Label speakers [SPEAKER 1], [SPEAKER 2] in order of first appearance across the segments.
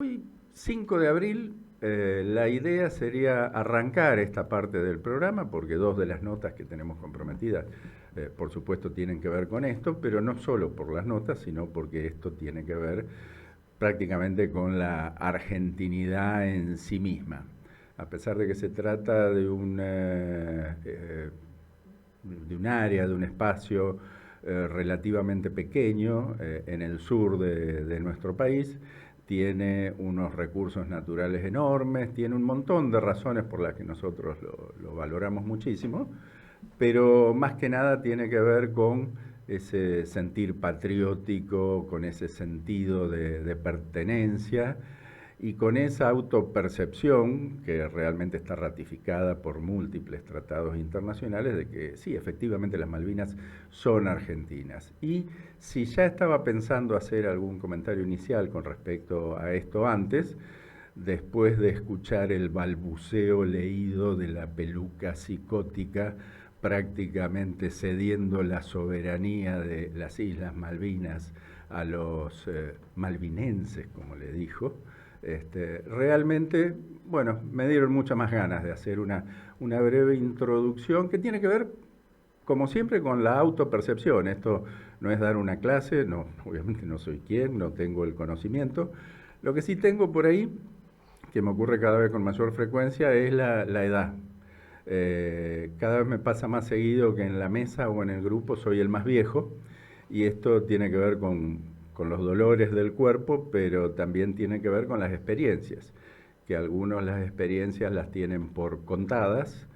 [SPEAKER 1] Hoy, 5 de abril, la idea sería arrancar esta parte del programa, porque dos de las notas que tenemos comprometidas, por supuesto, tienen que ver con esto, pero no solo por las notas, sino porque esto tiene que ver prácticamente con la argentinidad en sí misma. A pesar de que se trata de un área, de un espacio relativamente pequeño en el sur de nuestro país, tiene unos recursos naturales enormes, tiene un montón de razones por las que nosotros lo valoramos muchísimo, pero más que nada tiene que ver con ese sentir patriótico, con ese sentido de pertenencia y con esa autopercepción que realmente está ratificada por múltiples tratados internacionales de que sí, efectivamente las Malvinas son argentinas. Y si ya estaba pensando hacer algún comentario inicial con respecto a esto antes, después de escuchar el balbuceo leído de la peluca psicótica prácticamente cediendo la soberanía de las Islas Malvinas a los malvinenses, como le dijo, realmente, bueno, me dieron muchas más ganas de hacer una breve introducción que tiene que ver, como siempre, con la autopercepción. Esto no es dar una clase, no, obviamente no soy quien, no tengo el conocimiento. Lo que sí tengo por ahí, que me ocurre cada vez con mayor frecuencia, es la edad. Cada vez me pasa más seguido que en la mesa o en el grupo soy el más viejo, y esto tiene que ver con los dolores del cuerpo, pero también tiene que ver con las experiencias, que algunos las experiencias las tienen por contadas,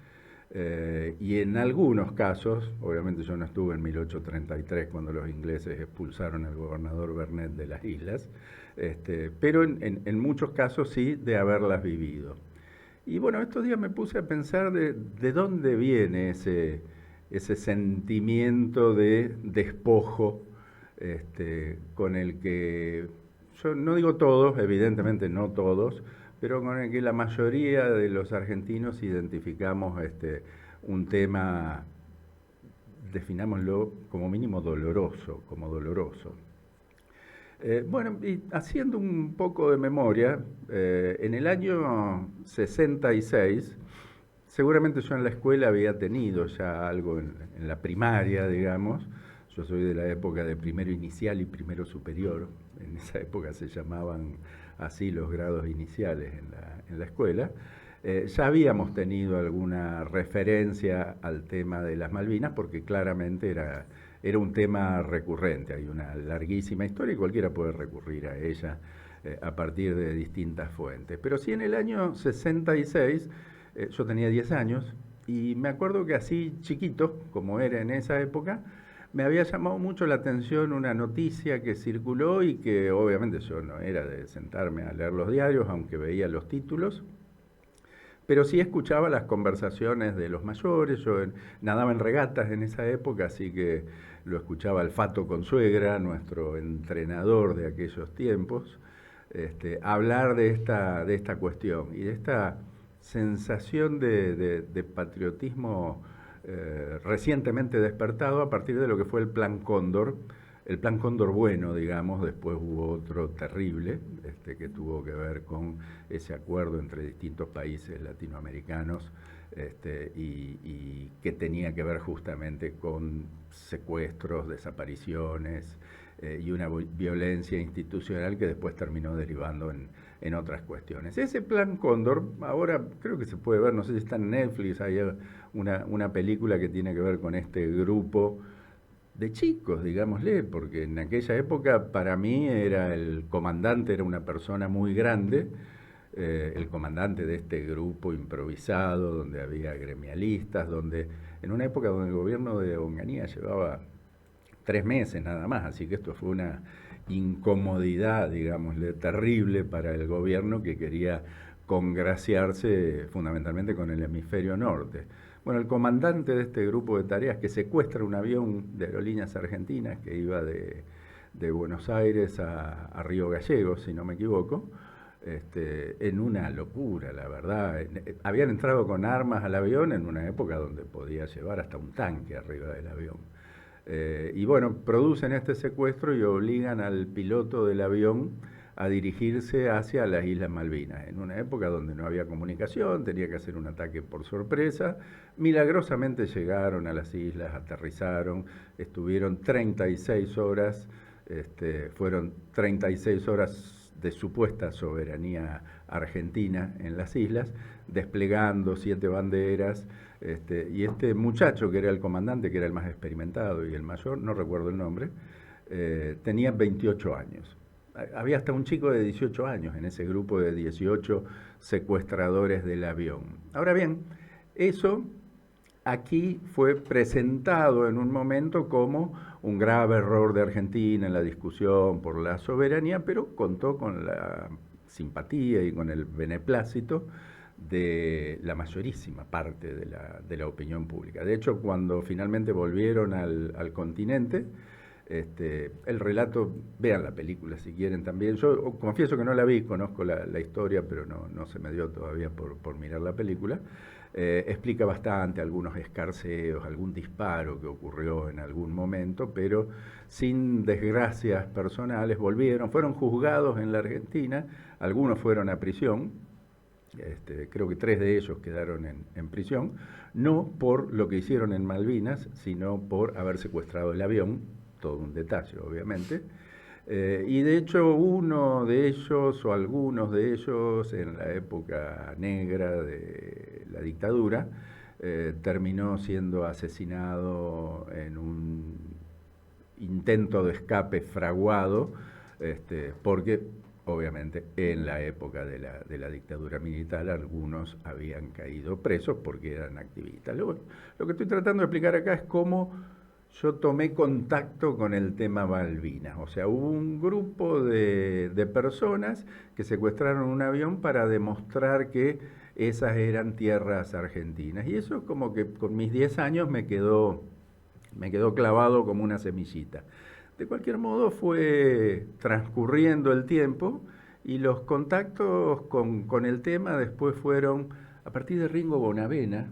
[SPEAKER 1] y en algunos casos, obviamente yo no estuve en 1833 cuando los ingleses expulsaron al gobernador Burnet de las islas, pero en muchos casos sí de haberlas vivido. Y bueno, estos días me puse a pensar de dónde viene ese sentimiento de despojo, con el que, yo no digo todos, evidentemente no todos, pero con el que la mayoría de los argentinos identificamos un tema, definámoslo como mínimo doloroso, como doloroso. Bueno, y haciendo un poco de memoria, en el año 66, seguramente yo en la escuela había tenido ya algo en la primaria, digamos. Yo soy de la época de primero inicial y primero superior. En esa época se llamaban así los grados iniciales en la escuela. Ya habíamos tenido alguna referencia al tema de las Malvinas porque claramente era un tema recurrente. Hay una larguísima historia y cualquiera puede recurrir a ella a partir de distintas fuentes. Pero sí, en el año 66 yo tenía 10 años y me acuerdo que así chiquito, como era en esa época, me había llamado mucho la atención una noticia que circuló y que obviamente yo no era de sentarme a leer los diarios, aunque veía los títulos, pero sí escuchaba las conversaciones de los mayores. Yo nadaba en regatas en esa época, así que lo escuchaba al Fato Consuegra, nuestro entrenador de aquellos tiempos, hablar de esta cuestión y de esta sensación de patriotismo recientemente despertado a partir de lo que fue el Plan Cóndor bueno, digamos. Después hubo otro terrible, que tuvo que ver con ese acuerdo entre distintos países latinoamericanos, y que tenía que ver justamente con secuestros, desapariciones, y una violencia institucional que después terminó derivando en otras cuestiones. Ese Plan Cóndor, ahora creo que se puede ver, no sé si está en Netflix, hay una película que tiene que ver con este grupo de chicos, digámosle, porque en aquella época para mí era el comandante, era una persona muy grande, el comandante de este grupo improvisado, donde había gremialistas, donde en una época donde el gobierno de Onganía llevaba 3 meses nada más, así que esto fue una incomodidad, digámosle, terrible para el gobierno que quería congraciarse fundamentalmente con el hemisferio norte. Bueno, el comandante de este grupo de tareas que secuestra un avión de Aerolíneas Argentinas que iba de Buenos Aires a Río Gallegos, si no me equivoco, en una locura, la verdad. Habían entrado con armas al avión en una época donde podía llevar hasta un tanque arriba del avión. Y bueno, producen este secuestro y obligan al piloto del avión a dirigirse hacia las Islas Malvinas, en una época donde no había comunicación, tenía que hacer un ataque por sorpresa. Milagrosamente llegaron a las islas, aterrizaron, estuvieron 36 horas, fueron 36 horas de supuesta soberanía argentina en las islas, desplegando 7 banderas, y este muchacho que era el comandante, que era el más experimentado y el mayor, no recuerdo el nombre, tenía 28 años. Había hasta un chico de 18 años en ese grupo de 18 secuestradores del avión. Ahora bien, eso aquí fue presentado en un momento como un grave error de Argentina en la discusión por la soberanía, pero contó con la simpatía y con el beneplácito de la mayorísima parte de la opinión pública. De hecho, cuando finalmente volvieron al continente, el relato, vean la película si quieren también. Yo confieso que no la vi, conozco la historia, pero no se me dio todavía por mirar la película. Explica bastante algunos escarceos, algún disparo que ocurrió en algún momento, pero sin desgracias personales. Fueron juzgados en la Argentina, algunos fueron a prisión, creo que 3 de ellos quedaron en prisión, no por lo que hicieron en Malvinas, sino por haber secuestrado el avión, todo un detalle obviamente. Y de hecho uno de ellos o algunos de ellos en la época negra de la dictadura terminó siendo asesinado en un intento de escape fraguado, porque obviamente en la época de la dictadura militar algunos habían caído presos porque eran activistas. Lo que estoy tratando de explicar acá es cómo yo tomé contacto con el tema Malvinas. O sea, hubo un grupo de personas que secuestraron un avión para demostrar que esas eran tierras argentinas. Y eso como que con mis 10 años me quedó clavado como una semillita. De cualquier modo fue transcurriendo el tiempo y los contactos con el tema después fueron a partir de Ringo Bonavena.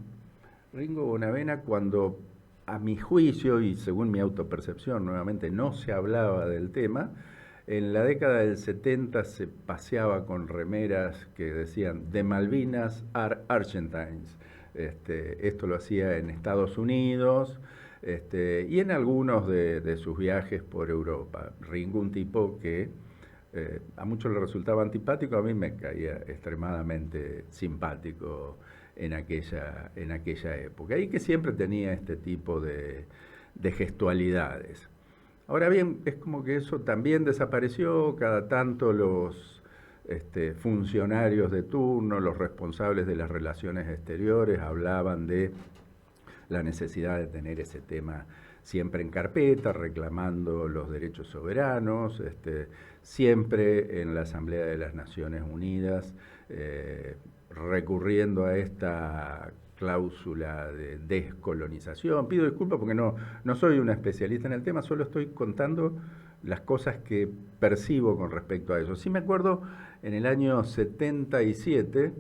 [SPEAKER 1] Ringo Bonavena, cuando a mi juicio y según mi autopercepción nuevamente no se hablaba del tema, en la década del 70 se paseaba con remeras que decían "The Malvinas are Argentines". Esto lo hacía en Estados Unidos, y en algunos de sus viajes por Europa. Ringo, un tipo que a muchos le resultaba antipático, a mí me caía extremadamente simpático en aquella época, y que siempre tenía este tipo de gestualidades. Ahora bien, es como que eso también desapareció. Cada tanto los funcionarios de turno, los responsables de las relaciones exteriores, hablaban de la necesidad de tener ese tema siempre en carpeta, reclamando los derechos soberanos, siempre en la Asamblea de las Naciones Unidas, recurriendo a esta cláusula de descolonización. Pido disculpas porque no soy un especialista en el tema, solo estoy contando las cosas que percibo con respecto a eso. Sí me acuerdo en el año 77,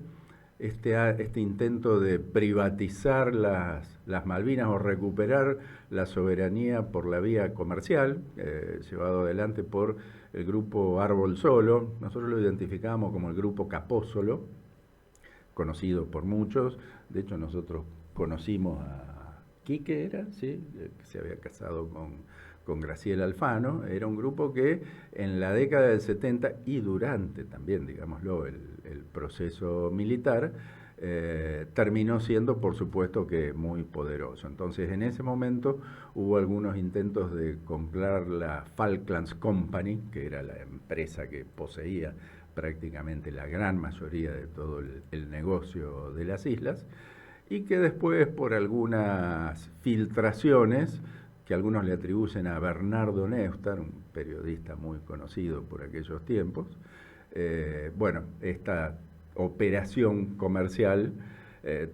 [SPEAKER 1] este intento de privatizar las Malvinas o recuperar la soberanía por la vía comercial, llevado adelante por el grupo Árbol Solo. Nosotros lo identificamos como el grupo Capósolo, conocido por muchos. De hecho, nosotros conocimos a Quique, ¿sí? Que se había casado con Graciela Alfano. Era un grupo que en la década del 70 y durante también, digámoslo, el proceso militar, terminó siendo, por supuesto, que muy poderoso. Entonces, en ese momento hubo algunos intentos de comprar la Falklands Company, que era la empresa que poseía prácticamente la gran mayoría de todo el negocio de las islas, y que después, por algunas filtraciones que algunos le atribuyen a Bernardo Neustadt, un periodista muy conocido por aquellos tiempos, esta operación comercial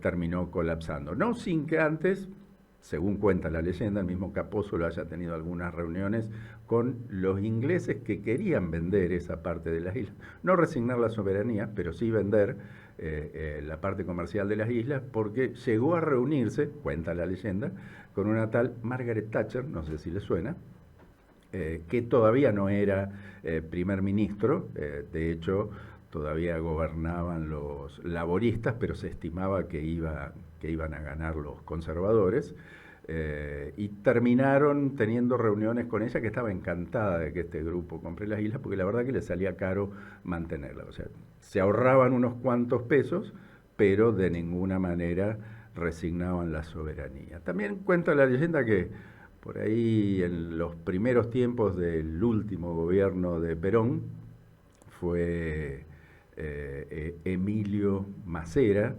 [SPEAKER 1] terminó colapsando. No sin que antes, según cuenta la leyenda, el mismo Capósolo haya tenido algunas reuniones con los ingleses que querían vender esa parte de las islas. No resignar la soberanía, pero sí vender la parte comercial de las islas, porque llegó a reunirse, cuenta la leyenda, con una tal Margaret Thatcher, no sé si le suena, que todavía no era primer ministro, de hecho todavía gobernaban los laboristas, pero se estimaba que iban a ganar los conservadores, y terminaron teniendo reuniones con ella, que estaba encantada de que este grupo compre las islas, porque la verdad que le salía caro mantenerla, o sea, se ahorraban unos cuantos pesos, pero de ninguna manera resignaban la soberanía. También cuenta la leyenda que por ahí en los primeros tiempos del último gobierno de Perón fue Emilio Macera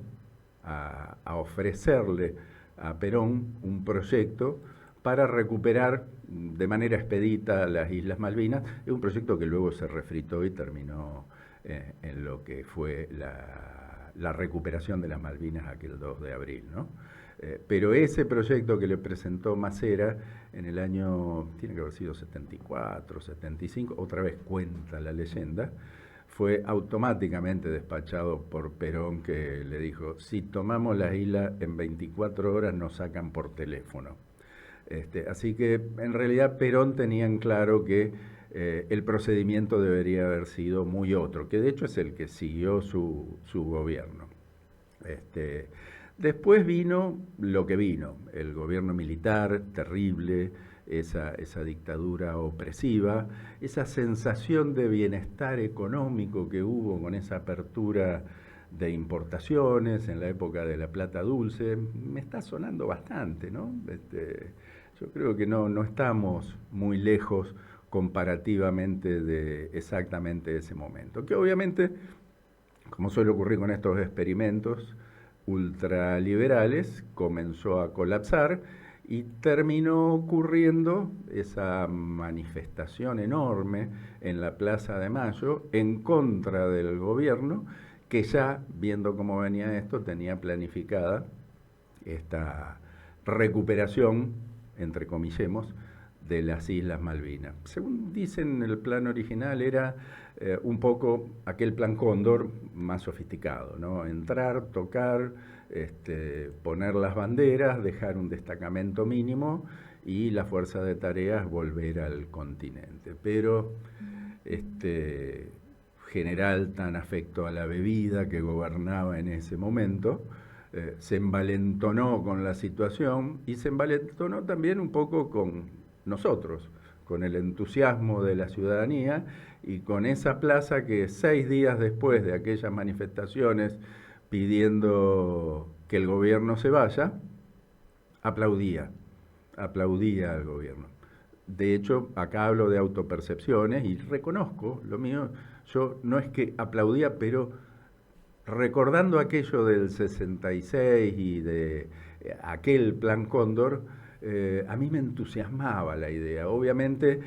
[SPEAKER 1] a ofrecerle a Perón un proyecto para recuperar de manera expedita las Islas Malvinas. Es un proyecto que luego se refritó y terminó en lo que fue la recuperación de las Malvinas aquel 2 de abril, ¿no? Pero ese proyecto que le presentó Macera en el año, tiene que haber sido 74, 75, otra vez cuenta la leyenda, fue automáticamente despachado por Perón, que le dijo: si tomamos las islas en 24 horas nos sacan por teléfono. Así que en realidad Perón tenía en claro que el procedimiento debería haber sido muy otro, que de hecho es el que siguió su gobierno. Después vino lo que vino, el gobierno militar terrible, esa dictadura opresiva, esa sensación de bienestar económico que hubo con esa apertura de importaciones en la época de la plata dulce. Me está sonando bastante, ¿no? Yo creo que no estamos muy lejos comparativamente de exactamente ese momento, que obviamente, como suele ocurrir con estos experimentos ultraliberales, comenzó a colapsar y terminó ocurriendo esa manifestación enorme en la Plaza de Mayo en contra del gobierno, que ya, viendo cómo venía esto, tenía planificada esta recuperación, entre comillemos, de las Islas Malvinas. Según dicen, el plan original era un poco aquel plan Cóndor más sofisticado, ¿no? Entrar, tocar, poner las banderas, dejar un destacamento mínimo y la fuerza de tareas volver al continente. Pero este general tan afecto a la bebida que gobernaba en ese momento se envalentonó con la situación y se envalentonó también un poco con nosotros, con el entusiasmo de la ciudadanía y con esa plaza que 6 días después de aquellas manifestaciones pidiendo que el gobierno se vaya, aplaudía al gobierno. De hecho, acá hablo de autopercepciones y reconozco lo mío. Yo no es que aplaudía, pero recordando aquello del 66 y de aquel plan Cóndor, a mí me entusiasmaba la idea. Obviamente,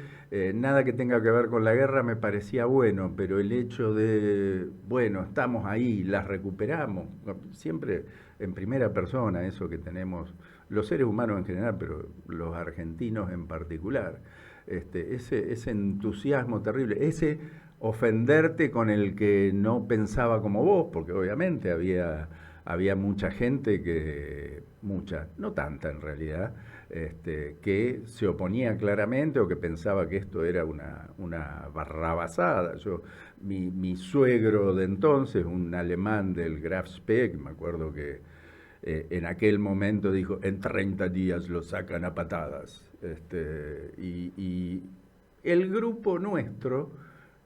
[SPEAKER 1] nada que tenga que ver con la guerra me parecía bueno, pero el hecho de, bueno, estamos ahí, las recuperamos, siempre en primera persona, eso que tenemos los seres humanos en general, pero los argentinos en particular, ese entusiasmo terrible, ese ofenderte con el que no pensaba como vos, porque obviamente había mucha gente no tanta en realidad, que se oponía claramente o que pensaba que esto era una barrabasada. Mi suegro de entonces, un alemán del Graf Spee, me acuerdo que en aquel momento dijo: en 30 días lo sacan a patadas. Y el grupo nuestro,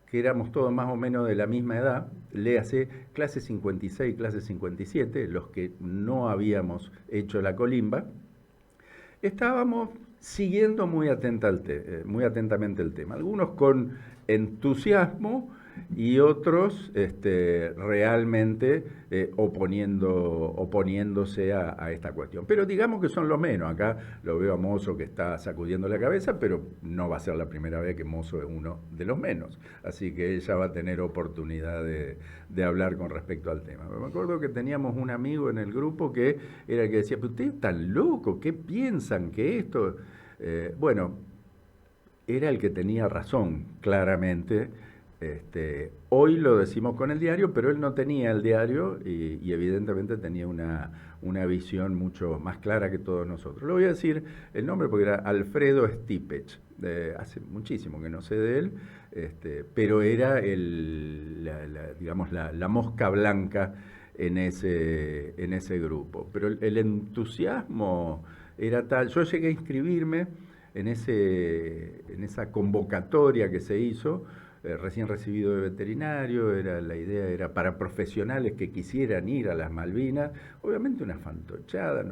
[SPEAKER 1] que éramos todos más o menos de la misma edad, léase clase 56, clase 57, los que no habíamos hecho la colimba, estábamos siguiendo muy atentamente el tema. Algunos con entusiasmo y otros realmente oponiéndose a esta cuestión. Pero digamos que son los menos. Acá lo veo a Mozo que está sacudiendo la cabeza, pero no va a ser la primera vez que Mozo es uno de los menos. Así que ella va a tener oportunidad de hablar con respecto al tema. Me acuerdo que teníamos un amigo en el grupo que era el que decía: pero ustedes están locos, ¿qué piensan que esto...? Bueno, era el que tenía razón, claramente. Hoy lo decimos con el diario, pero él no tenía el diario y evidentemente tenía una visión mucho más clara que todos nosotros. Le voy a decir el nombre porque era Alfredo Stipech. Hace muchísimo que no sé de él, pero era digamos, la mosca blanca en ese grupo. Pero el entusiasmo era tal. Yo llegué a inscribirme en esa convocatoria que se hizo, recién recibido de veterinario, la idea era para profesionales que quisieran ir a las Malvinas, obviamente una fantochada,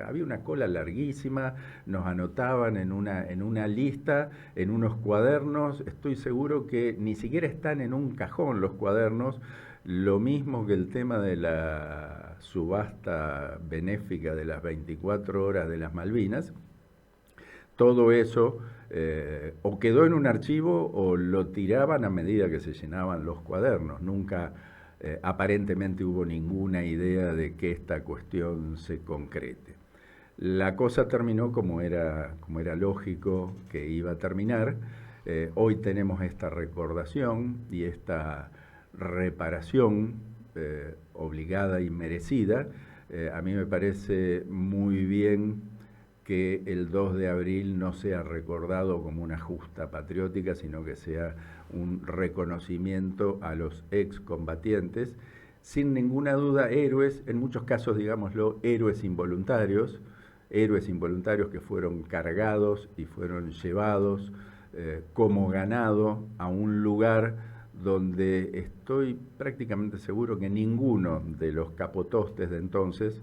[SPEAKER 1] había una cola larguísima, nos anotaban en una lista, en unos cuadernos, estoy seguro que ni siquiera están en un cajón los cuadernos, lo mismo que el tema de la subasta benéfica de las 24 horas de las Malvinas. Todo eso o quedó en un archivo o lo tiraban a medida que se llenaban los cuadernos. Nunca aparentemente hubo ninguna idea de que esta cuestión se concrete. La cosa terminó como era lógico que iba a terminar. Hoy tenemos esta recordación y esta reparación obligada y merecida. A mí me parece muy bien que el 2 de abril no sea recordado como una justa patriótica, sino que sea un reconocimiento a los excombatientes, sin ninguna duda héroes, en muchos casos, digámoslo, héroes involuntarios que fueron cargados y fueron llevados como ganado a un lugar donde estoy prácticamente seguro que ninguno de los capotostes de entonces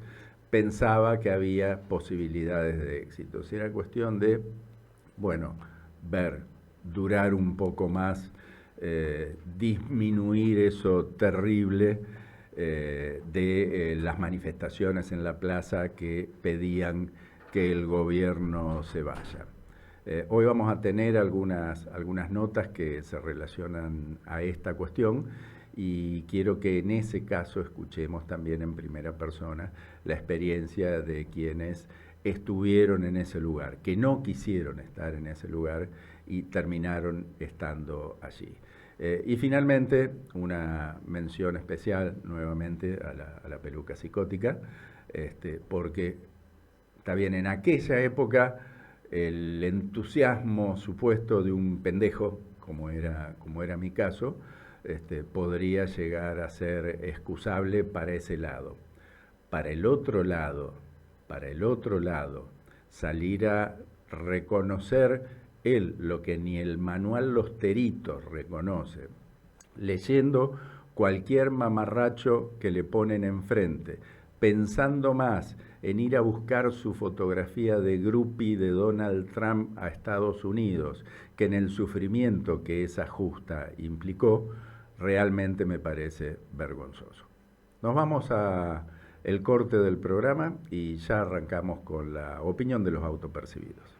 [SPEAKER 1] pensaba que había posibilidades de éxito. Si era cuestión de, bueno, durar un poco más, disminuir eso terrible de las manifestaciones en la plaza que pedían que el gobierno se vaya. Hoy vamos a tener algunas notas que se relacionan a esta cuestión y quiero que en ese caso escuchemos también en primera persona la experiencia de quienes estuvieron en ese lugar, que no quisieron estar en ese lugar y terminaron estando allí. Y finalmente, una mención especial nuevamente a la peluca psicótica, porque está bien, en aquella época el entusiasmo supuesto de un pendejo, como era mi caso, podría llegar a ser excusable para ese lado. Para el otro lado, salir a reconocer él lo que ni el manual Los Teritos reconoce, leyendo cualquier mamarracho que le ponen enfrente, pensando más en ir a buscar su fotografía de groupie de Donald Trump a Estados Unidos que en el sufrimiento que esa justa implicó, realmente me parece vergonzoso. Nos vamos a el corte del programa y ya arrancamos con la opinión de los autopercibidos.